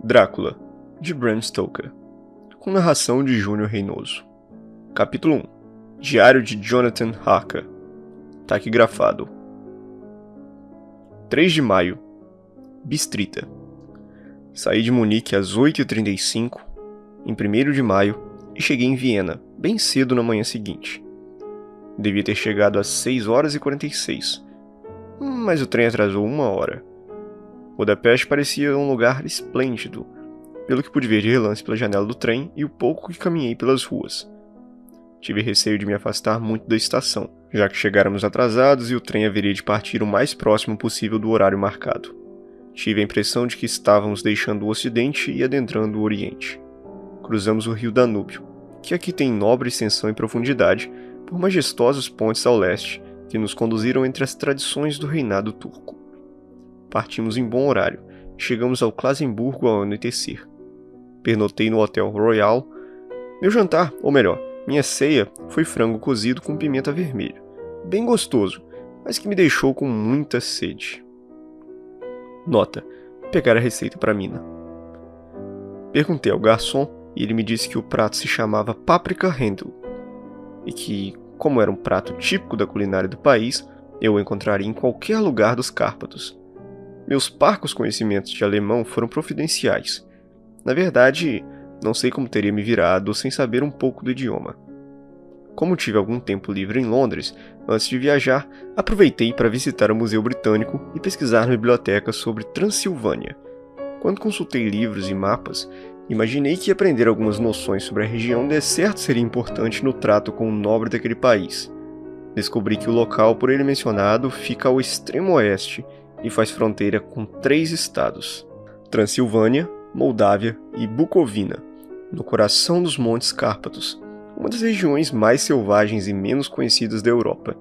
Drácula, de Bram Stoker, com narração de Júnior Reynoso. Capítulo 1. Diário de Jonathan Harker. Taquigrafado. 3 de maio. Bistrita. Saí de Munique às 8h35, em 1º de maio, e cheguei em Viena, bem cedo na manhã seguinte. Devia ter chegado às 6h46, mas o trem atrasou 1 hora. Budapeste parecia um lugar esplêndido, pelo que pude ver de relance pela janela do trem e o pouco que caminhei pelas ruas. Tive receio de me afastar muito da estação, já que chegáramos atrasados e o trem haveria de partir o mais próximo possível do horário marcado. Tive a impressão de que estávamos deixando o Ocidente e adentrando o Oriente. Cruzamos o rio Danúbio, que aqui tem nobre extensão e profundidade, por majestosos pontes ao leste que nos conduziram entre as tradições do reinado turco. Partimos em bom horário e chegamos ao Clazenburgo ao anoitecer. Pernotei no Hotel Royal. Meu jantar, ou melhor, minha ceia, foi frango cozido com pimenta vermelha. Bem gostoso, mas que me deixou com muita sede. Nota: pegar a receita para Mina. Perguntei ao garçom e ele me disse que o prato se chamava Paprika Händel e que, como era um prato típico da culinária do país, eu o encontraria em qualquer lugar dos Cárpatos. Meus parcos conhecimentos de alemão foram providenciais. Na verdade, não sei como teria me virado sem saber um pouco do idioma. Como tive algum tempo livre em Londres, antes de viajar, aproveitei para visitar o Museu Britânico e pesquisar na biblioteca sobre Transilvânia. Quando consultei livros e mapas, imaginei que aprender algumas noções sobre a região de certo seria importante no trato com o nobre daquele país. Descobri que o local por ele mencionado fica ao extremo oeste e faz fronteira com 3 estados: Transilvânia, Moldávia e Bucovina, no coração dos Montes Cárpatos, uma das regiões mais selvagens e menos conhecidas da Europa.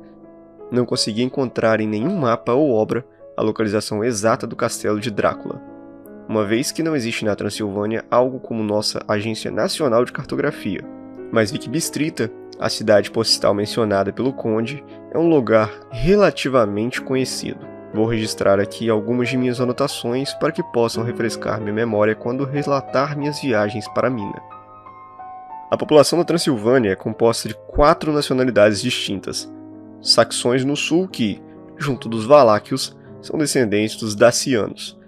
Não consegui encontrar em nenhum mapa ou obra a localização exata do castelo de Drácula, uma vez que não existe na Transilvânia algo como nossa Agência Nacional de Cartografia, mas vi que Bistrita, a cidade postal mencionada pelo conde, é um lugar relativamente conhecido. Vou registrar aqui algumas de minhas anotações para que possam refrescar minha memória quando relatar minhas viagens para Mina. A população da Transilvânia é composta de 4 nacionalidades distintas: saxões no sul que, junto dos valáquios, são descendentes dos dacianos,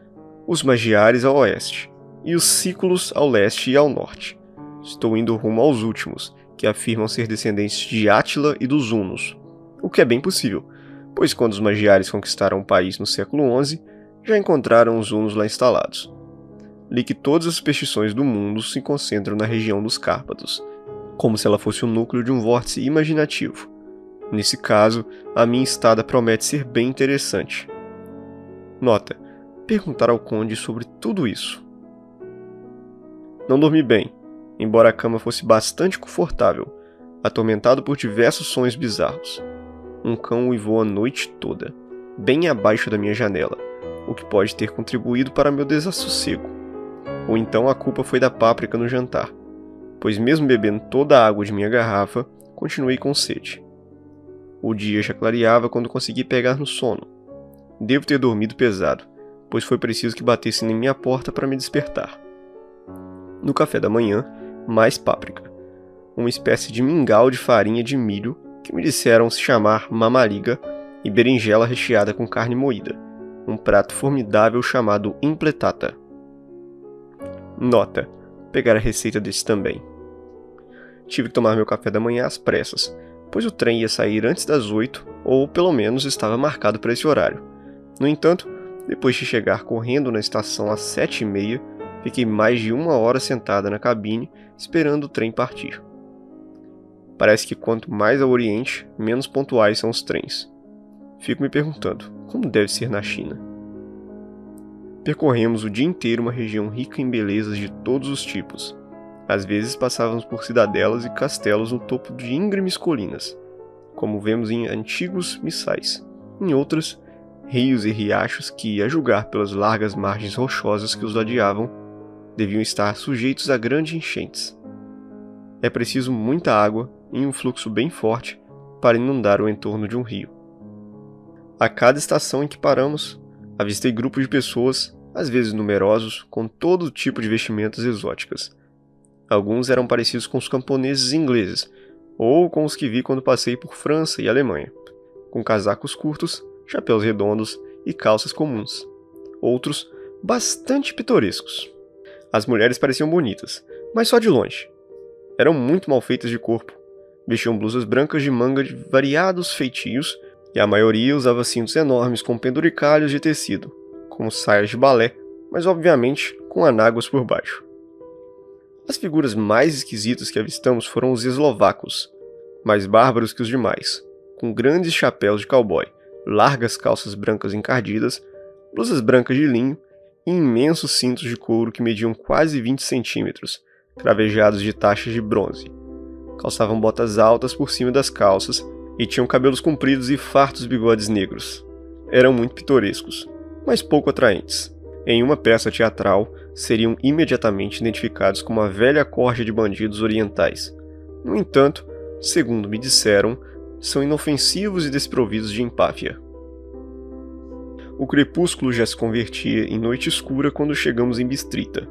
os magiares ao oeste, e os sículos ao leste e ao norte. Estou indo rumo aos últimos, que afirmam ser descendentes de Átila e dos hunos, o que é bem possível, pois quando os magiares conquistaram o país no século XI, já encontraram os hunos lá instalados. Li que todas as superstições do mundo se concentram na região dos Cárpatos, como se ela fosse o núcleo de um vórtice imaginativo. Nesse caso, a minha estada promete ser bem interessante. Nota: perguntar ao conde sobre tudo isso. Não dormi bem, embora a cama fosse bastante confortável, atormentado por diversos sonhos bizarros. Um cão uivou a noite toda, bem abaixo da minha janela, o que pode ter contribuído para meu desassossego. Ou então a culpa foi da páprica no jantar, pois mesmo bebendo toda a água de minha garrafa, continuei com sede. O dia já clareava quando consegui pegar no sono. Devo ter dormido pesado, pois foi preciso que batessem na minha porta para me despertar. No café da manhã, mais páprica, uma espécie de mingau de farinha de milho que me disseram se chamar mamaliga, e berinjela recheada com carne moída, um prato formidável chamado impletata. Nota: pegar a receita desse também. Tive que tomar meu café da manhã às pressas, pois o trem ia sair antes das 8, ou pelo menos estava marcado para esse horário. No entanto, depois de chegar correndo na estação às 7h30, fiquei mais de 1 hora sentada na cabine esperando o trem partir. Parece que quanto mais ao oriente, menos pontuais são os trens. Fico me perguntando, como deve ser na China? Percorremos o dia inteiro uma região rica em belezas de todos os tipos. Às vezes passávamos por cidadelas e castelos no topo de íngremes colinas, como vemos em antigos missais. Em outras, rios e riachos que, a julgar pelas largas margens rochosas que os ladeavam, deviam estar sujeitos a grandes enchentes. É preciso muita água em um fluxo bem forte para inundar o entorno de um rio. A cada estação em que paramos, avistei grupos de pessoas às vezes numerosos, com todo tipo de vestimentas exóticas. Alguns eram parecidos com os camponeses ingleses, ou com os que vi quando passei por França e Alemanha, com casacos curtos, chapéus redondos e calças comuns. Outros, bastante pitorescos. As mulheres pareciam bonitas, mas só de longe. Eram muito mal feitas de corpo. Vestiam blusas brancas de manga de variados feitios, e a maioria usava cintos enormes com penduricalhos de tecido, como saias de balé, mas obviamente com anáguas por baixo. As figuras mais esquisitas que avistamos foram os eslovacos, mais bárbaros que os demais, com grandes chapéus de cowboy, largas calças brancas encardidas, blusas brancas de linho e imensos cintos de couro que mediam quase 20 centímetros, cravejados de taxas de bronze. Calçavam botas altas por cima das calças e tinham cabelos compridos e fartos bigodes negros. Eram muito pitorescos, mas pouco atraentes. Em uma peça teatral, seriam imediatamente identificados como a velha corja de bandidos orientais. No entanto, segundo me disseram, são inofensivos e desprovidos de empáfia. O crepúsculo já se convertia em noite escura quando chegamos em Bistrita,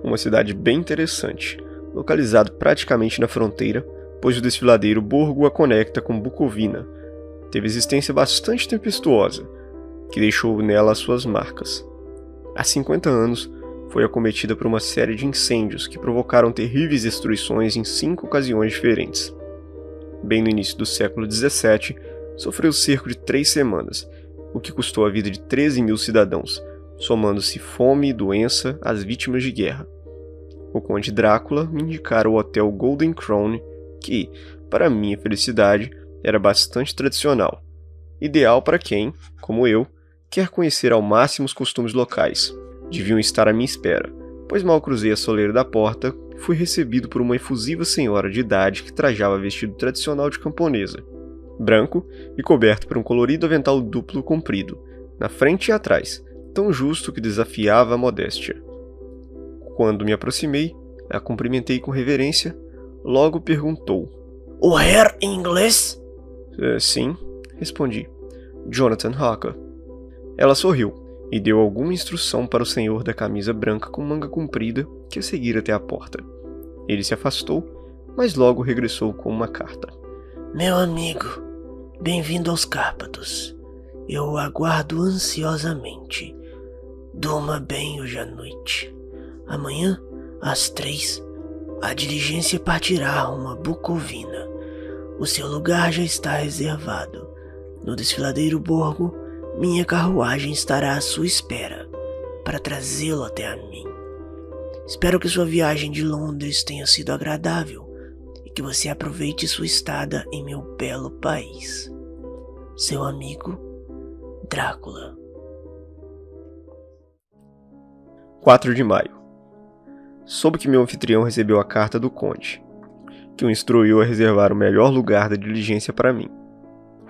uma cidade bem interessante, localizado praticamente na fronteira, pois o desfiladeiro Borgo a conecta com Bucovina. Teve existência bastante tempestuosa, que deixou nela as suas marcas. Há 50 anos, foi acometida por uma série de incêndios que provocaram terríveis destruições em 5 ocasiões diferentes. Bem no início do século XVII, sofreu cerco de 3 semanas, o que custou a vida de 13.000 cidadãos, somando-se fome e doença às vítimas de guerra. O conde Drácula me indicara o hotel Golden Crown, que, para minha felicidade, era bastante tradicional, ideal para quem, como eu, quer conhecer ao máximo os costumes locais. Deviam estar à minha espera, pois mal cruzei a soleira da porta, fui recebido por uma efusiva senhora de idade que trajava vestido tradicional de camponesa, branco e coberto por um colorido avental duplo comprido, na frente e atrás, tão justo que desafiava a modéstia. Quando me aproximei, a cumprimentei com reverência, logo perguntou: "O Herr inglês?" Sim, respondi. Jonathan Harker. Ela sorriu e deu alguma instrução para o senhor da camisa branca com manga comprida que a seguira até a porta. Ele se afastou, mas logo regressou com uma carta. "Meu amigo, bem-vindo aos Cárpatos. Eu o aguardo ansiosamente. Durma bem hoje à noite. Amanhã, às 3, a diligência partirá rumo a Bucovina. O seu lugar já está reservado. No desfiladeiro Borgo, minha carruagem estará à sua espera, para trazê-lo até a mim. Espero que sua viagem de Londres tenha sido agradável e que você aproveite sua estada em meu belo país. Seu amigo, Drácula." 4 de maio. Soube que meu anfitrião recebeu a carta do conde, que o instruiu a reservar o melhor lugar da diligência para mim.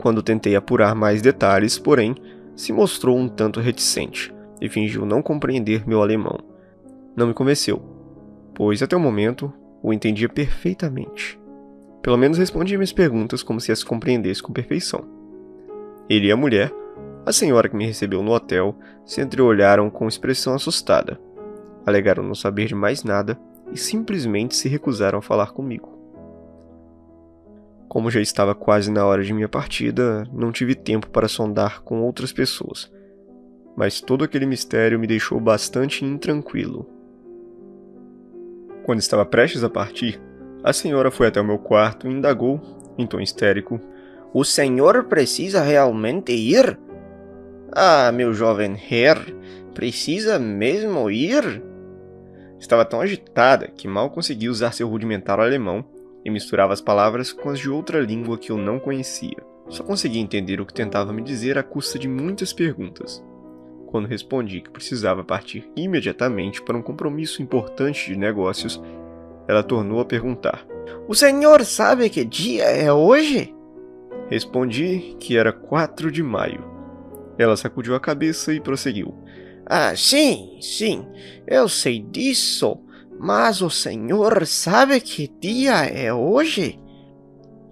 Quando tentei apurar mais detalhes, porém, se mostrou um tanto reticente e fingiu não compreender meu alemão. Não me convenceu, pois até o momento o entendia perfeitamente. Pelo menos respondia minhas perguntas como se as compreendesse com perfeição. Ele e a mulher, a senhora que me recebeu no hotel, se entreolharam com expressão assustada. Alegaram não saber de mais nada e simplesmente se recusaram a falar comigo. Como já estava quase na hora de minha partida, não tive tempo para sondar com outras pessoas, mas todo aquele mistério me deixou bastante intranquilo. Quando estava prestes a partir, a senhora foi até o meu quarto e indagou, em tom histérico: "O senhor precisa realmente ir?" "Ah, meu jovem Herr, precisa mesmo ir?" Estava tão agitada que mal consegui usar seu rudimentar alemão e misturava as palavras com as de outra língua que eu não conhecia. Só conseguia entender o que tentava me dizer à custa de muitas perguntas. Quando respondi que precisava partir imediatamente para um compromisso importante de negócios, ela tornou a perguntar: "O senhor sabe que dia é hoje?" Respondi que era 4 de maio. Ela sacudiu a cabeça e prosseguiu: "Ah, sim, eu sei disso, mas o senhor sabe que dia é hoje?"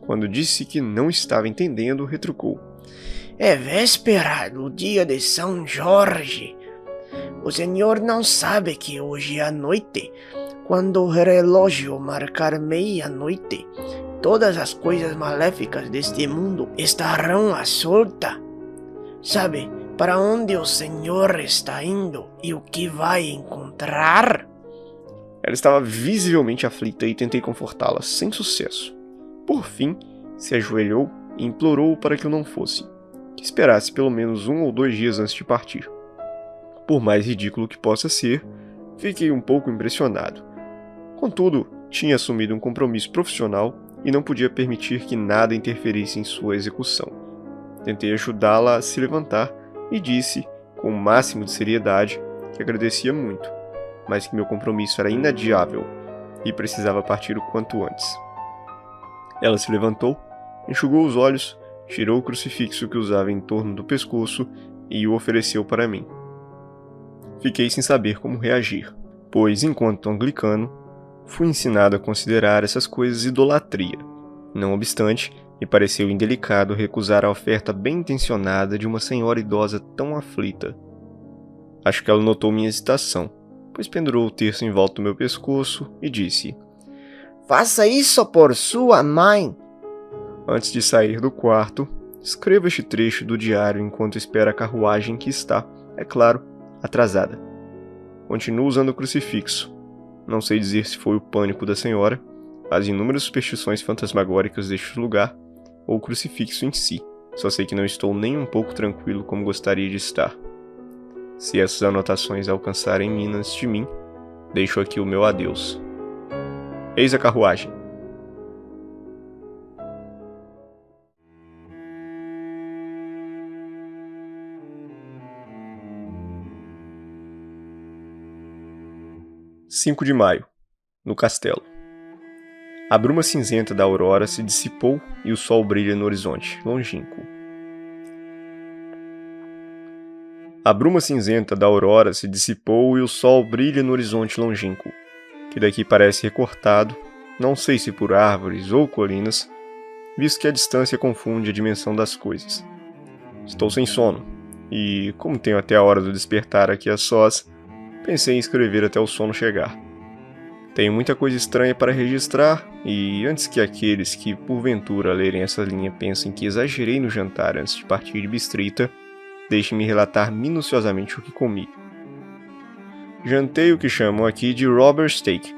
Quando disse que não estava entendendo, retrucou: "É véspera do dia de São Jorge. O senhor não sabe que hoje à noite, quando o relógio marcar meia-noite, todas as coisas maléficas deste mundo estarão à solta? Sabe para onde o senhor está indo e o que vai encontrar? Ela estava visivelmente aflita e tentei confortá-la, sem sucesso. Por fim, se ajoelhou e implorou para que eu não fosse, que esperasse pelo menos 1 ou 2 dias antes de partir. Por mais ridículo que possa ser, fiquei um pouco impressionado. Contudo, tinha assumido um compromisso profissional e não podia permitir que nada interferisse em sua execução. Tentei ajudá-la a se levantar e disse, com o máximo de seriedade, que agradecia muito, mas que meu compromisso era inadiável e precisava partir o quanto antes. Ela se levantou, enxugou os olhos, tirou o crucifixo que usava em torno do pescoço e o ofereceu para mim. Fiquei sem saber como reagir, pois, enquanto anglicano, fui ensinado a considerar essas coisas idolatria. Não obstante, me pareceu indelicado recusar a oferta bem-intencionada de uma senhora idosa tão aflita. Acho que ela notou minha hesitação, pois pendurou o terço em volta do meu pescoço e disse: Faça isso por sua mãe. Antes de sair do quarto, escreva este trecho do diário enquanto espera a carruagem que está, é claro, atrasada. Continuo usando o crucifixo. Não sei dizer se foi o pânico da senhora, as inúmeras superstições fantasmagóricas deste lugar, ou o crucifixo em si. Só sei que não estou nem um pouco tranquilo como gostaria de estar. Se essas anotações alcançarem Minas de mim, deixo aqui o meu adeus. Eis a carruagem. (5 de maio), no castelo. A bruma cinzenta da aurora se dissipou e o sol brilha no horizonte, longínquo. A bruma cinzenta da aurora se dissipou e o sol brilha no horizonte longínquo, que daqui parece recortado, não sei se por árvores ou colinas, visto que a distância confunde a dimensão das coisas. Estou sem sono, e, como tenho até a hora do despertar aqui a sós, pensei em escrever até o sono chegar. Tenho muita coisa estranha para registrar, e antes que aqueles que, porventura, lerem essa linha pensem que exagerei no jantar antes de partir de Bistrita, deixe-me relatar minuciosamente o que comi. Jantei o que chamam aqui de Robber Steak,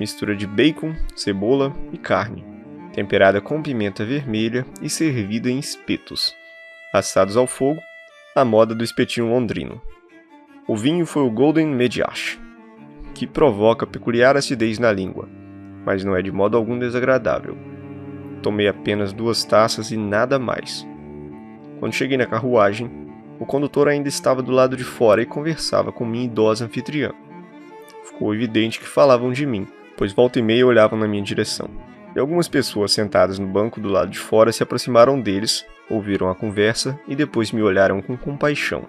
mistura de bacon, cebola e carne, temperada com pimenta vermelha e servida em espetos, assados ao fogo, à moda do espetinho londrino. O vinho foi o Golden Mediash, que provoca peculiar acidez na língua, mas não é de modo algum desagradável. Tomei apenas 2 taças e nada mais. Quando cheguei na carruagem, o condutor ainda estava do lado de fora e conversava com minha idosa anfitriã. Ficou evidente que falavam de mim, pois volta e meia olhavam na minha direção. E algumas pessoas sentadas no banco do lado de fora se aproximaram deles, ouviram a conversa e depois me olharam com compaixão.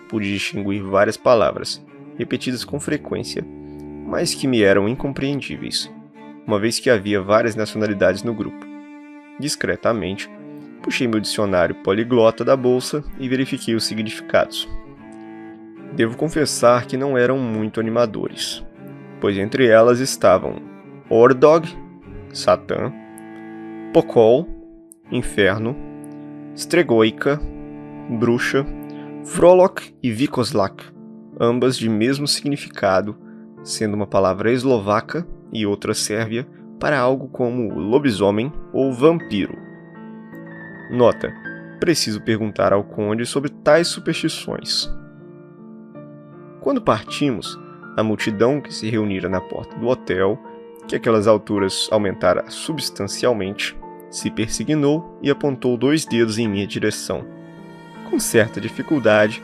Pude distinguir várias palavras, repetidas com frequência, mas que me eram incompreendíveis, uma vez que havia várias nacionalidades no grupo. Discretamente, puxei meu dicionário poliglota da bolsa e verifiquei os significados. Devo confessar que não eram muito animadores, pois entre elas estavam Ordog, Satã, Pokol, Inferno, Stregoica, Bruxa, Frolok e Vikoslak, ambas de mesmo significado, sendo uma palavra eslovaca e outra sérvia para algo como lobisomem ou vampiro. Nota: preciso perguntar ao conde sobre tais superstições. Quando partimos, a multidão que se reunira na porta do hotel, que àquelas alturas aumentara substancialmente, se persignou e apontou 2 dedos em minha direção. Com certa dificuldade,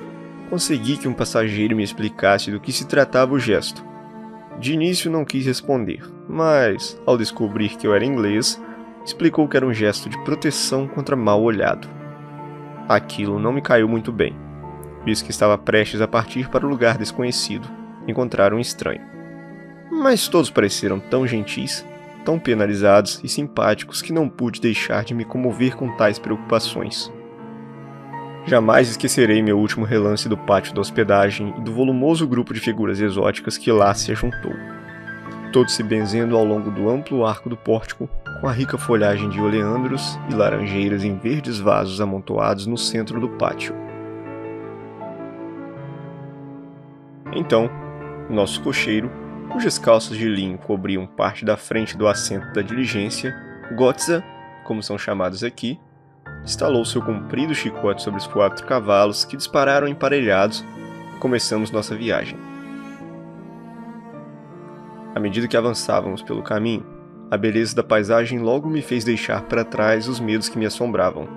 consegui que um passageiro me explicasse do que se tratava o gesto. De início não quis responder, mas, ao descobrir que eu era inglês, explicou que era um gesto de proteção contra mal olhado. Aquilo não me caiu muito bem, visto que estava prestes a partir para o lugar desconhecido, encontrar um estranho. Mas todos pareceram tão gentis, tão penalizados e simpáticos que não pude deixar de me comover com tais preocupações. Jamais esquecerei meu último relance do pátio da hospedagem e do volumoso grupo de figuras exóticas que lá se ajuntou. Todos se benzendo ao longo do amplo arco do pórtico, com a rica folhagem de oleandros e laranjeiras em verdes vasos amontoados no centro do pátio. Então, nosso cocheiro, cujas calças de linho cobriam parte da frente do assento da diligência, Gotza, como são chamados aqui, instalou seu comprido chicote sobre os 4 cavalos que dispararam emparelhados e começamos nossa viagem. À medida que avançávamos pelo caminho, a beleza da paisagem logo me fez deixar para trás os medos que me assombravam.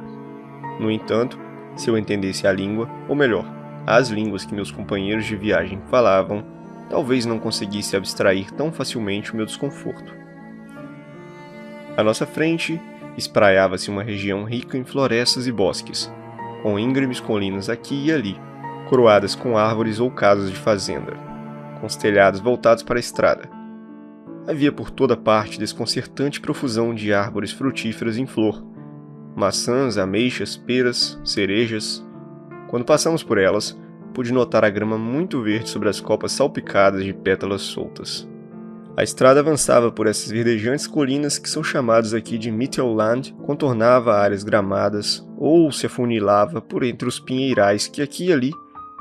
No entanto, se eu entendesse a língua, ou melhor, as línguas que meus companheiros de viagem falavam, talvez não conseguisse abstrair tão facilmente o meu desconforto. À nossa frente, espraiava-se uma região rica em florestas e bosques, com íngremes colinas aqui e ali, coroadas com árvores ou casas de fazenda, com os telhados voltados para a estrada. Havia por toda parte desconcertante profusão de árvores frutíferas em flor, maçãs, ameixas, peras, cerejas. Quando passamos por elas, pude notar a grama muito verde sobre as copas salpicadas de pétalas soltas. A estrada avançava por essas verdejantes colinas que são chamadas aqui de Mittelland, contornava áreas gramadas ou se afunilava por entre os pinheirais que aqui e ali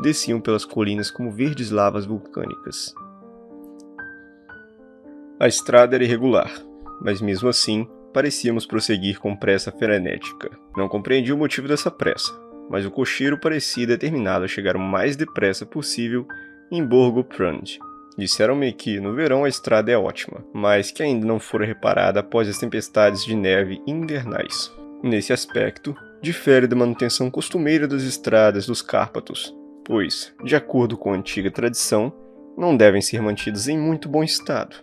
desciam pelas colinas como verdes lavas vulcânicas. A estrada era irregular, mas mesmo assim parecíamos prosseguir com pressa frenética. Não compreendi o motivo dessa pressa, mas o cocheiro parecia determinado a chegar o mais depressa possível em Borgo Prand. Disseram-me que no verão a estrada é ótima, mas que ainda não fora reparada após as tempestades de neve invernais. Nesse aspecto, difere da manutenção costumeira das estradas dos Cárpatos, pois, de acordo com a antiga tradição, não devem ser mantidas em muito bom estado.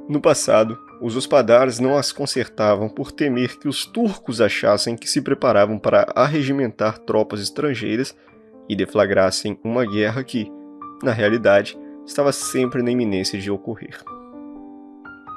No passado, os hospadares não as consertavam por temer que os turcos achassem que se preparavam para arregimentar tropas estrangeiras e deflagrassem uma guerra que, na realidade, estava sempre na iminência de ocorrer.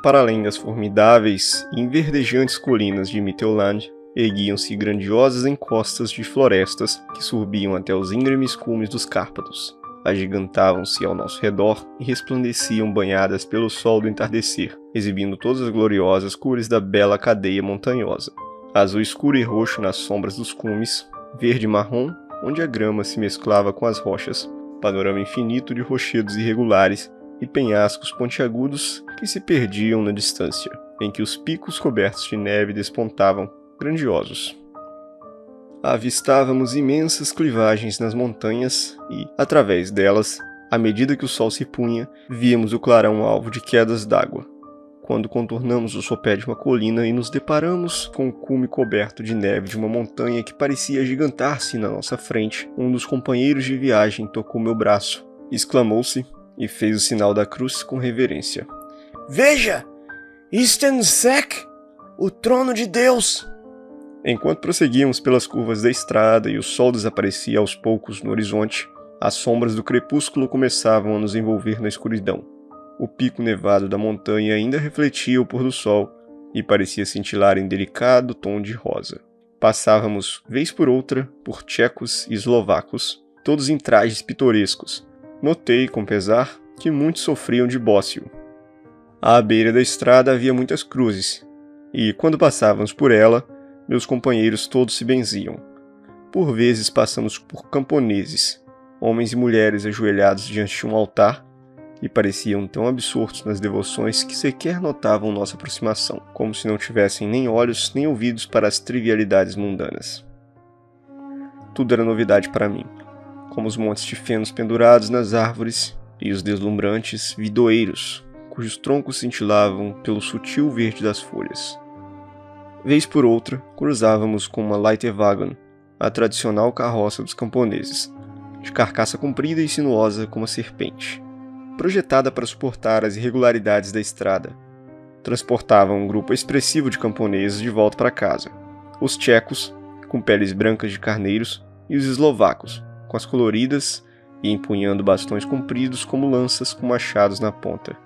Para além das formidáveis e inverdejantes colinas de Mittelland, erguiam-se grandiosas encostas de florestas que subiam até os íngremes cumes dos Cárpatos. Agigantavam-se ao nosso redor e resplandeciam banhadas pelo sol do entardecer, exibindo todas as gloriosas cores da bela cadeia montanhosa. Azul escuro e roxo nas sombras dos cumes, verde e marrom, onde a grama se mesclava com as rochas, panorama infinito de rochedos irregulares e penhascos pontiagudos que se perdiam na distância, em que os picos cobertos de neve despontavam, grandiosos. Avistávamos imensas clivagens nas montanhas e, através delas, à medida que o sol se punha, víamos o clarão alvo de quedas d'água. Quando contornamos o sopé de uma colina e nos deparamos com o cume coberto de neve de uma montanha que parecia agigantar-se na nossa frente, um dos companheiros de viagem tocou meu braço, exclamou-se e fez o sinal da cruz com reverência. Veja! Istenseck! O trono de Deus! Enquanto prosseguíamos pelas curvas da estrada e o sol desaparecia aos poucos no horizonte, as sombras do crepúsculo começavam a nos envolver na escuridão. O pico nevado da montanha ainda refletia o pôr do sol e parecia cintilar em delicado tom de rosa. Passávamos, vez por outra, por tchecos e eslovacos, todos em trajes pitorescos. Notei, com pesar, que muitos sofriam de bócio. À beira da estrada havia muitas cruzes, e, quando passávamos por ela, meus companheiros todos se benziam. Por vezes passamos por camponeses, homens e mulheres ajoelhados diante de um altar, e pareciam tão absortos nas devoções que sequer notavam nossa aproximação, como se não tivessem nem olhos nem ouvidos para as trivialidades mundanas. Tudo era novidade para mim, como os montes de fenos pendurados nas árvores e os deslumbrantes vidoeiros, cujos troncos cintilavam pelo sutil verde das folhas. Vez por outra, cruzávamos com uma Leiterwagen, a tradicional carroça dos camponeses, de carcaça comprida e sinuosa como a serpente, projetada para suportar as irregularidades da estrada. Transportava um grupo expressivo de camponeses de volta para casa, os tchecos, com peles brancas de carneiros, e os eslovacos, com as coloridas e empunhando bastões compridos como lanças com machados na ponta.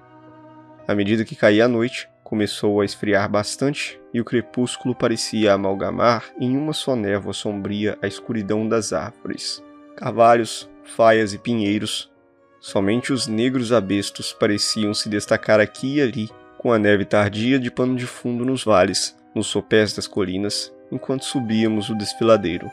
À medida que caía a noite, começou a esfriar bastante e o crepúsculo parecia amalgamar em uma só névoa sombria a escuridão das árvores. Carvalhos, faias e pinheiros, somente os negros abestos pareciam se destacar aqui e ali, com a neve tardia de pano de fundo nos vales, nos sopés das colinas, enquanto subíamos o desfiladeiro.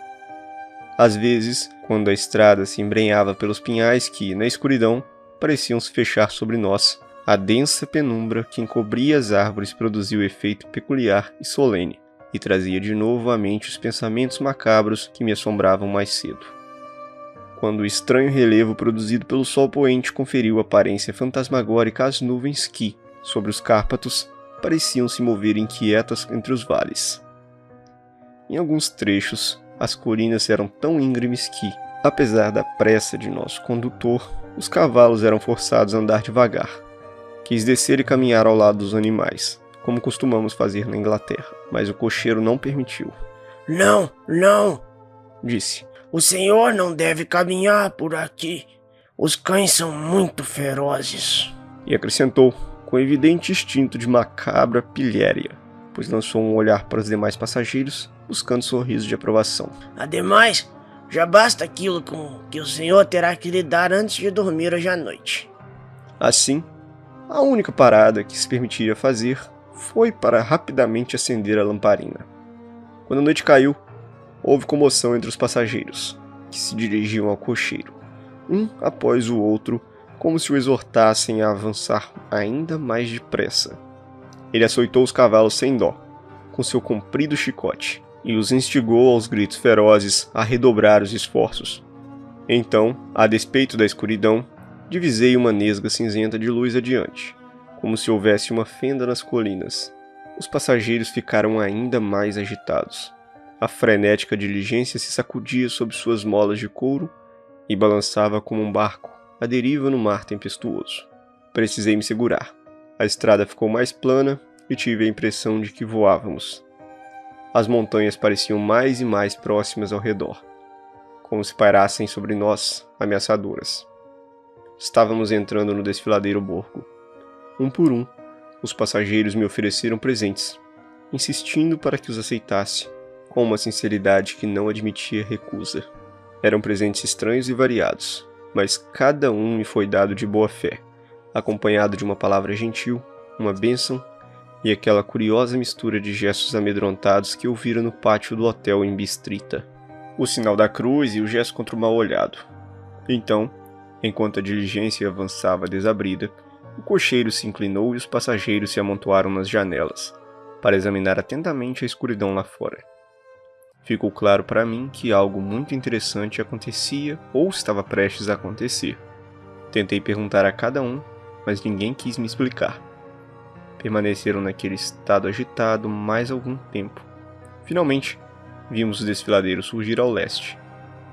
Às vezes, quando a estrada se embrenhava pelos pinhais que, na escuridão, pareciam se fechar sobre nós, a densa penumbra que encobria as árvores produzia o efeito peculiar e solene, e trazia de novo à mente os pensamentos macabros que me assombravam mais cedo. Quando o estranho relevo produzido pelo sol poente conferiu aparência fantasmagórica às nuvens que, sobre os Cárpatos, pareciam se mover inquietas entre os vales. Em alguns trechos, as colinas eram tão íngremes que, apesar da pressa de nosso condutor, os cavalos eram forçados a andar devagar. Quis descer e caminhar ao lado dos animais, como costumamos fazer na Inglaterra, mas o cocheiro não permitiu. Não, não, Disse. o senhor não deve caminhar por aqui. Os cães são muito ferozes. E acrescentou, com evidente instinto de macabra pilhéria, pois lançou um olhar para os demais passageiros, buscando sorriso de aprovação. Ademais, já basta aquilo com que o senhor terá que lidar antes de dormir hoje à noite. Assim, a única parada que se permitiria fazer foi para rapidamente acender a lamparina. Quando a noite caiu, houve comoção entre os passageiros, que se dirigiam ao cocheiro, um após o outro, como se o exortassem a avançar ainda mais depressa. Ele açoitou os cavalos sem dó, com seu comprido chicote, e os instigou aos gritos ferozes a redobrar os esforços. Então, a despeito da escuridão, divisei uma nesga cinzenta de luz adiante, como se houvesse uma fenda nas colinas. Os passageiros ficaram ainda mais agitados. A frenética diligência se sacudia sob suas molas de couro e balançava como um barco à deriva no mar tempestuoso. Precisei me segurar. A estrada ficou mais plana e tive a impressão de que voávamos. As montanhas pareciam mais e mais próximas ao redor, como se pairassem sobre nós, ameaçadoras. Estávamos entrando no desfiladeiro Borgo. Um por um, os passageiros me ofereceram presentes, insistindo para que os aceitasse, com uma sinceridade que não admitia recusa. Eram presentes estranhos e variados, mas cada um me foi dado de boa fé, acompanhado de uma palavra gentil, uma bênção e aquela curiosa mistura de gestos amedrontados que eu vira no pátio do hotel em Bistrita. O sinal da cruz e o gesto contra o mal-olhado. Então, enquanto a diligência avançava desabrida, o cocheiro se inclinou e os passageiros se amontoaram nas janelas, para examinar atentamente a escuridão lá fora. Ficou claro para mim que algo muito interessante acontecia ou estava prestes a acontecer. Tentei perguntar a cada um, mas ninguém quis me explicar. Permaneceram naquele estado agitado mais algum tempo. Finalmente, vimos o desfiladeiro surgir ao leste.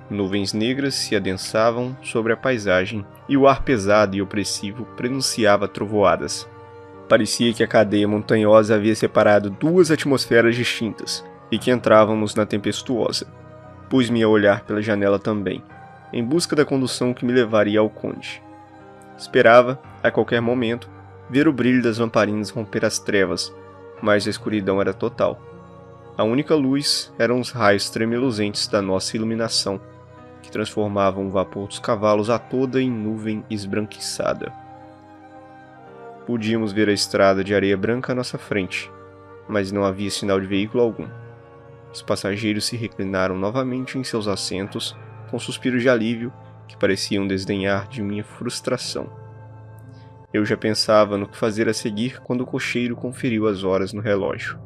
Nuvens negras se adensavam sobre a paisagem e o ar pesado e opressivo prenunciava trovoadas. Parecia que a cadeia montanhosa havia separado duas atmosferas distintas e que entrávamos na tempestuosa. Pus-me a olhar pela janela também, em busca da condução que me levaria ao Conde. Esperava, a qualquer momento, ver o brilho das lamparinas romper as trevas, mas a escuridão era total. A única luz eram os raios tremeluzentes da nossa iluminação, que transformavam o vapor dos cavalos a toda em nuvem esbranquiçada. Podíamos ver a estrada de areia branca à nossa frente, mas não havia sinal de veículo algum. Os passageiros se reclinaram novamente em seus assentos, com suspiros de alívio que pareciam desdenhar de minha frustração. Eu já pensava no que fazer a seguir quando o cocheiro conferiu as horas no relógio,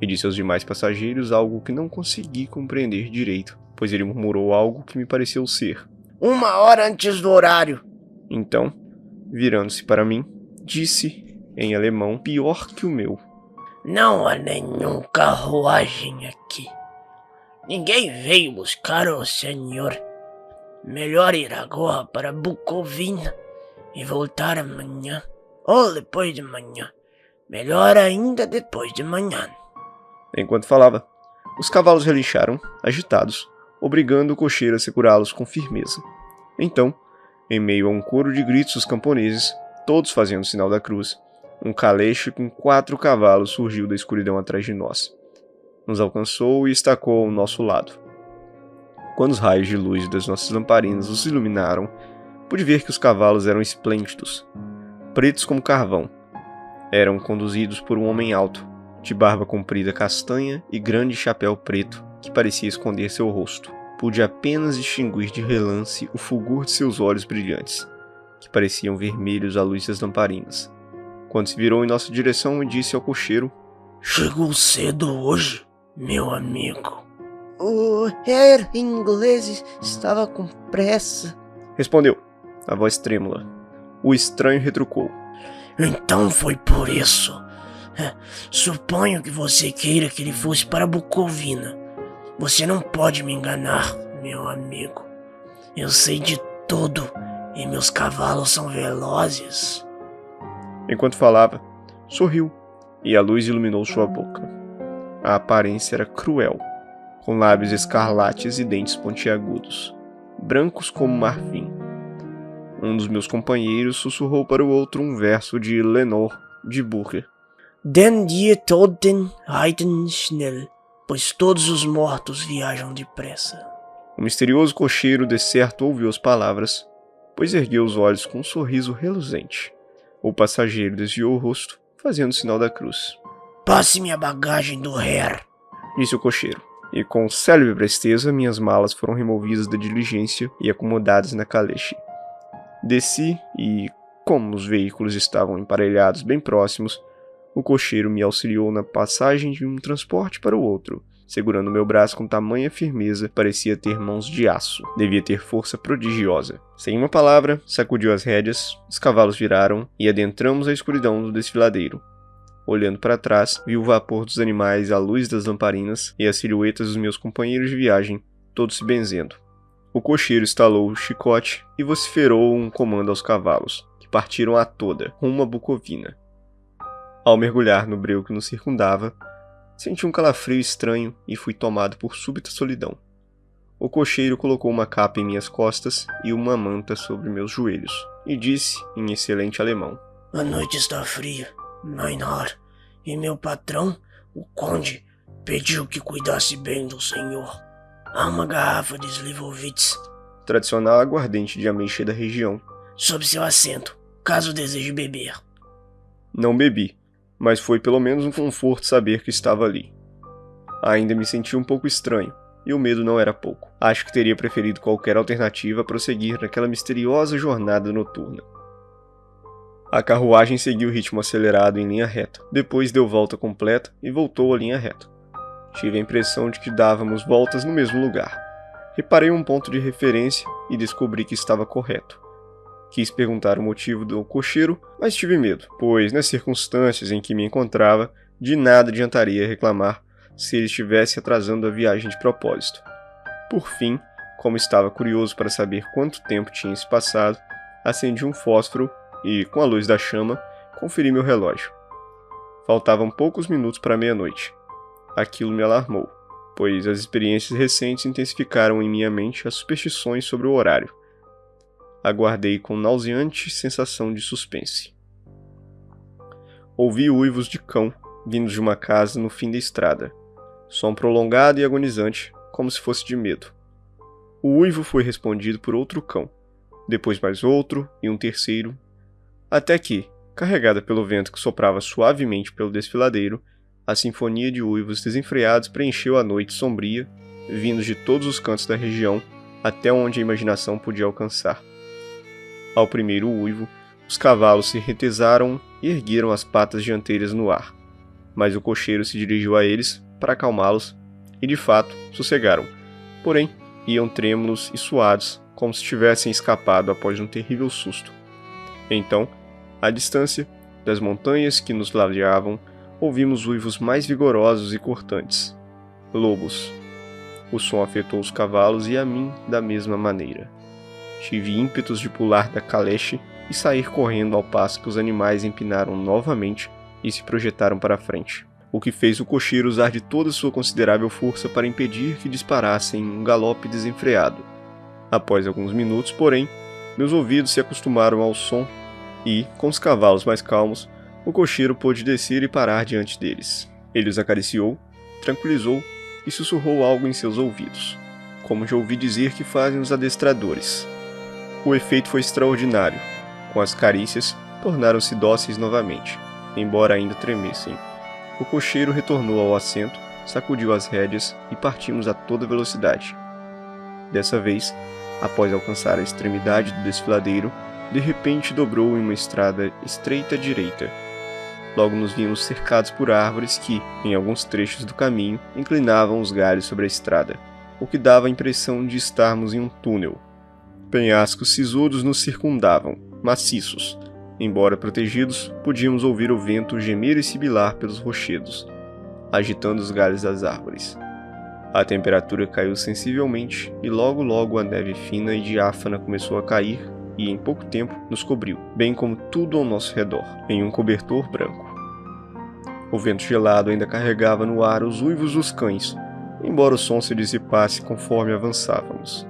e disse aos demais passageiros algo que não consegui compreender direito, pois ele murmurou algo que me pareceu ser 1 hora antes do horário. Então, virando-se para mim, disse, em alemão pior que o meu: Não há nenhum carruagem aqui. Ninguém veio buscar o senhor. Melhor ir agora para Bucovina e voltar amanhã, ou depois de manhã. Melhor ainda depois de manhã. Enquanto falava, os cavalos relincharam, agitados, obrigando o cocheiro a segurá-los com firmeza. Então, em meio a um coro de gritos dos camponeses, todos fazendo o sinal da cruz, Um caleche com 4 cavalos surgiu da escuridão atrás de nós. Nos alcançou e estacou ao nosso lado. Quando os raios de luz das nossas lamparinas os iluminaram, pude ver que os cavalos eram esplêndidos, pretos como carvão. Eram conduzidos por um homem alto, de barba comprida castanha e grande chapéu preto que parecia esconder seu rosto. Pude apenas distinguir de relance o fulgor de seus olhos brilhantes, que pareciam vermelhos à luz das lamparinas. Quando se virou em nossa direção e disse ao cocheiro: Chegou cedo hoje, meu amigo. O Herr inglês estava com pressa. Respondeu, a voz trêmula. O estranho retrucou: Então foi por isso. Suponho que você queira que ele fosse para Bucovina. Você não pode me enganar, meu amigo. Eu sei de tudo e meus cavalos são velozes. Enquanto falava, sorriu e a luz iluminou sua boca. A aparência era cruel, com lábios escarlates e dentes pontiagudos, brancos como marfim. Um dos meus companheiros sussurrou para o outro um verso de Lenore de Burger. Den die Toten reiten schnell, pois todos os mortos viajam depressa. O misterioso cocheiro de certo ouviu as palavras, pois ergueu os olhos com um sorriso reluzente. O passageiro desviou o rosto, fazendo o sinal da cruz. Passe-me a bagagem do Herr, disse o cocheiro, e com célebre presteza minhas malas foram removidas da diligência e acomodadas na caleche. Desci e, como os veículos estavam emparelhados bem próximos, o cocheiro me auxiliou na passagem de um transporte para o outro, segurando meu braço com tamanha firmeza, parecia ter mãos de aço. Devia ter força prodigiosa. Sem uma palavra, sacudiu as rédeas, os cavalos viraram e adentramos a escuridão do desfiladeiro. Olhando para trás, vi o vapor dos animais à luz das lamparinas e as silhuetas dos meus companheiros de viagem, todos se benzendo. O cocheiro estalou o chicote e vociferou um comando aos cavalos, que partiram a toda, rumo a Bucovina. Ao mergulhar no breu que nos circundava, senti um calafrio estranho e fui tomado por súbita solidão. O cocheiro colocou uma capa em minhas costas e uma manta sobre meus joelhos, e disse, em excelente alemão: A noite está fria, mein Herr, e meu patrão, o conde, pediu que cuidasse bem do senhor. Há uma garrafa de Slivovitz, tradicional aguardente de ameixa da região, sob seu assento, caso deseje beber. Não bebi, mas foi pelo menos um conforto saber que estava ali. Ainda me senti um pouco estranho, e o medo não era pouco. Acho que teria preferido qualquer alternativa a prosseguir naquela misteriosa jornada noturna. A carruagem seguiu o ritmo acelerado em linha reta, depois deu volta completa e voltou à linha reta. Tive a impressão de que dávamos voltas no mesmo lugar. Reparei um ponto de referência e descobri que estava correto. Quis perguntar o motivo do cocheiro, mas tive medo, pois nas circunstâncias em que me encontrava, de nada adiantaria reclamar se ele estivesse atrasando a viagem de propósito. Por fim, como estava curioso para saber quanto tempo tinha se passado, acendi um fósforo e, com a luz da chama, conferi meu relógio. Faltavam poucos minutos para meia-noite. Aquilo me alarmou, pois as experiências recentes intensificaram em minha mente as superstições sobre o horário. Aguardei com nauseante sensação de suspense. Ouvi uivos de cão vindos de uma casa no fim da estrada. Som prolongado e agonizante, como se fosse de medo. O uivo foi respondido por outro cão, depois mais outro e um terceiro, até que, carregada pelo vento que soprava suavemente pelo desfiladeiro, a sinfonia de uivos desenfreados preencheu a noite sombria, vindos de todos os cantos da região, até onde a imaginação podia alcançar. Ao primeiro uivo, os cavalos se retesaram e ergueram as patas dianteiras no ar, mas o cocheiro se dirigiu a eles para acalmá-los e, de fato, sossegaram, porém, iam trêmulos e suados, como se tivessem escapado após um terrível susto. Então, à distância, das montanhas que nos ladeavam, ouvimos uivos mais vigorosos e cortantes. Lobos. O som afetou os cavalos e a mim da mesma maneira. Tive ímpetos de pular da caleche e sair correndo ao passo que os animais empinaram novamente e se projetaram para a frente, o que fez o cocheiro usar de toda sua considerável força para impedir que disparassem um galope desenfreado. Após alguns minutos, porém, meus ouvidos se acostumaram ao som e, com os cavalos mais calmos, o cocheiro pôde descer e parar diante deles. Ele os acariciou, tranquilizou e sussurrou algo em seus ouvidos, como já ouvi dizer que fazem os adestradores. O efeito foi extraordinário. Com as carícias, tornaram-se dóceis novamente, embora ainda tremessem. O cocheiro retornou ao assento, sacudiu as rédeas e partimos a toda velocidade. Dessa vez, após alcançar a extremidade do desfiladeiro, de repente dobrou em uma estrada estreita à direita. Logo nos vimos cercados por árvores que, em alguns trechos do caminho, inclinavam os galhos sobre a estrada, o que dava a impressão de estarmos em um túnel. Penhascos sisudos nos circundavam, maciços. Embora protegidos, podíamos ouvir o vento gemer e sibilar pelos rochedos, agitando os galhos das árvores. A temperatura caiu sensivelmente e logo a neve fina e diáfana começou a cair e em pouco tempo nos cobriu, bem como tudo ao nosso redor, em um cobertor branco. O vento gelado ainda carregava no ar os uivos dos cães, embora o som se dissipasse conforme avançávamos.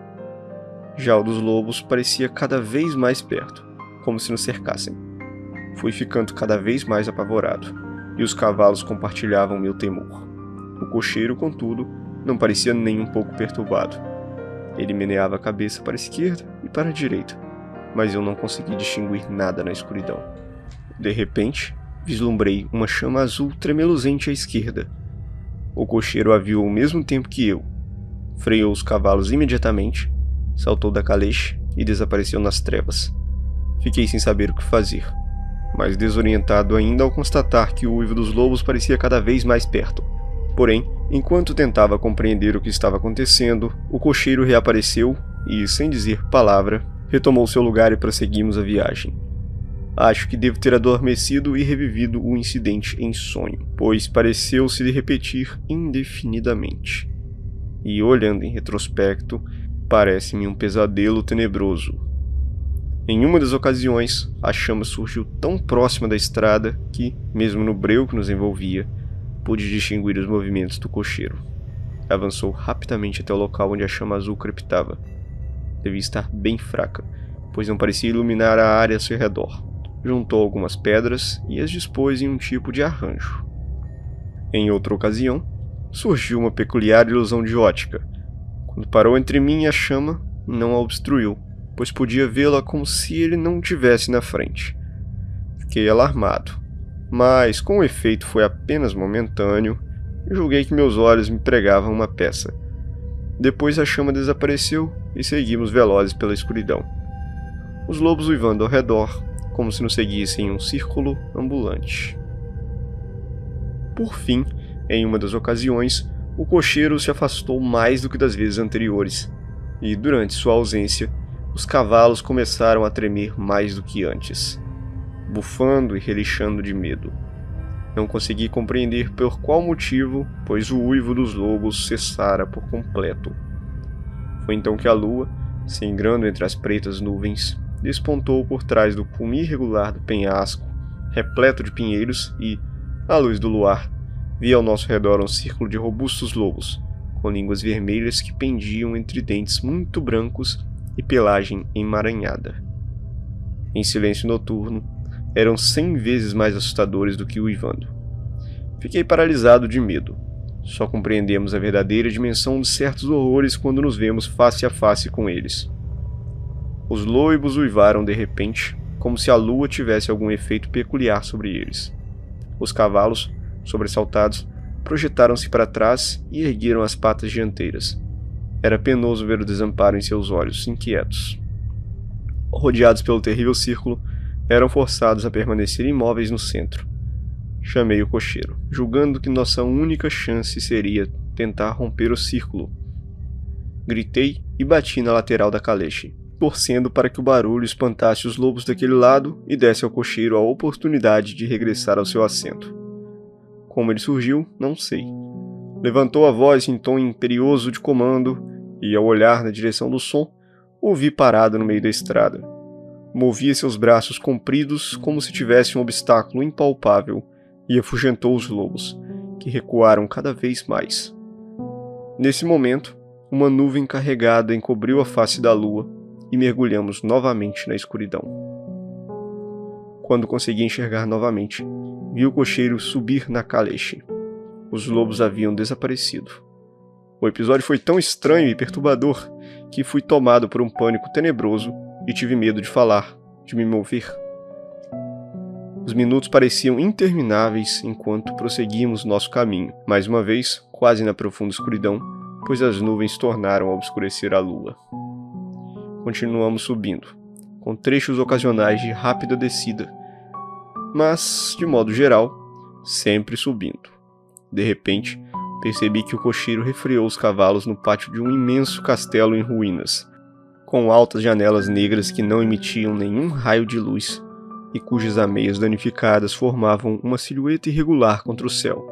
Já o dos lobos parecia cada vez mais perto, como se nos cercassem. Fui ficando cada vez mais apavorado, e os cavalos compartilhavam meu temor. O cocheiro, contudo, não parecia nem um pouco perturbado. Ele meneava a cabeça para a esquerda e para a direita, mas eu não consegui distinguir nada na escuridão. De repente, vislumbrei uma chama azul tremeluzente à esquerda. O cocheiro a viu ao mesmo tempo que eu. Freou os cavalos imediatamente, saltou da caleche e desapareceu nas trevas. Fiquei sem saber o que fazer, mas desorientado ainda ao constatar que o uivo dos lobos parecia cada vez mais perto. Porém, enquanto tentava compreender o que estava acontecendo, o cocheiro reapareceu e, sem dizer palavra, retomou seu lugar e prosseguimos a viagem. Acho que devo ter adormecido e revivido o incidente em sonho, pois pareceu se repetir indefinidamente. E, olhando em retrospecto, parece-me um pesadelo tenebroso. Em uma das ocasiões, a chama surgiu tão próxima da estrada que, mesmo no breu que nos envolvia, pude distinguir os movimentos do cocheiro. Avançou rapidamente até o local onde a chama azul crepitava. Devia estar bem fraca, pois não parecia iluminar a área ao seu redor. Juntou algumas pedras e as dispôs em um tipo de arranjo. Em outra ocasião, surgiu uma peculiar ilusão de ótica. Quando parou entre mim e a chama, não a obstruiu, pois podia vê-la como se ele não tivesse na frente. Fiquei alarmado, mas, como o efeito foi apenas momentâneo, julguei que meus olhos me pregavam uma peça. Depois a chama desapareceu e seguimos velozes pela escuridão. Os lobos uivando ao redor, como se nos seguissem em um círculo ambulante. Por fim, em uma das ocasiões, o cocheiro se afastou mais do que das vezes anteriores, e, durante sua ausência, os cavalos começaram a tremer mais do que antes, bufando e relixando de medo. Não consegui compreender por qual motivo, pois o uivo dos lobos cessara por completo. Foi então que a lua, sangrando entre as pretas nuvens, despontou por trás do cume irregular do penhasco, repleto de pinheiros e, à luz do luar, vi ao nosso redor um círculo de robustos lobos, com línguas vermelhas que pendiam entre dentes muito brancos e pelagem emaranhada. Em silêncio noturno, eram 100 vezes mais assustadores do que uivando. Fiquei paralisado de medo. Só compreendemos a verdadeira dimensão de certos horrores quando nos vemos face a face com eles. Os loibos uivaram de repente, como se a lua tivesse algum efeito peculiar sobre eles. Os cavalos, sobressaltados, projetaram-se para trás e ergueram as patas dianteiras. Era penoso ver o desamparo em seus olhos, inquietos. Rodeados pelo terrível círculo, eram forçados a permanecer imóveis no centro. Chamei o cocheiro, julgando que nossa única chance seria tentar romper o círculo. Gritei e bati na lateral da caleche, torcendo para que o barulho espantasse os lobos daquele lado e desse ao cocheiro a oportunidade de regressar ao seu assento. Como ele surgiu, não sei. Levantou a voz em tom imperioso de comando e, ao olhar na direção do som, o vi parado no meio da estrada. Movia seus braços compridos como se tivesse um obstáculo impalpável e afugentou os lobos, que recuaram cada vez mais. Nesse momento, uma nuvem carregada encobriu a face da lua e mergulhamos novamente na escuridão. Quando consegui enxergar novamente, vi o cocheiro subir na caleche. Os lobos haviam desaparecido. O episódio foi tão estranho e perturbador que fui tomado por um pânico tenebroso e tive medo de falar, de me mover. Os minutos pareciam intermináveis enquanto prosseguíamos nosso caminho, mais uma vez, quase na profunda escuridão, pois as nuvens tornaram a obscurecer a lua. Continuamos subindo, com trechos ocasionais de rápida descida, mas, de modo geral, sempre subindo. De repente, percebi que o cocheiro refreou os cavalos no pátio de um imenso castelo em ruínas, com altas janelas negras que não emitiam nenhum raio de luz e cujas ameias danificadas formavam uma silhueta irregular contra o céu.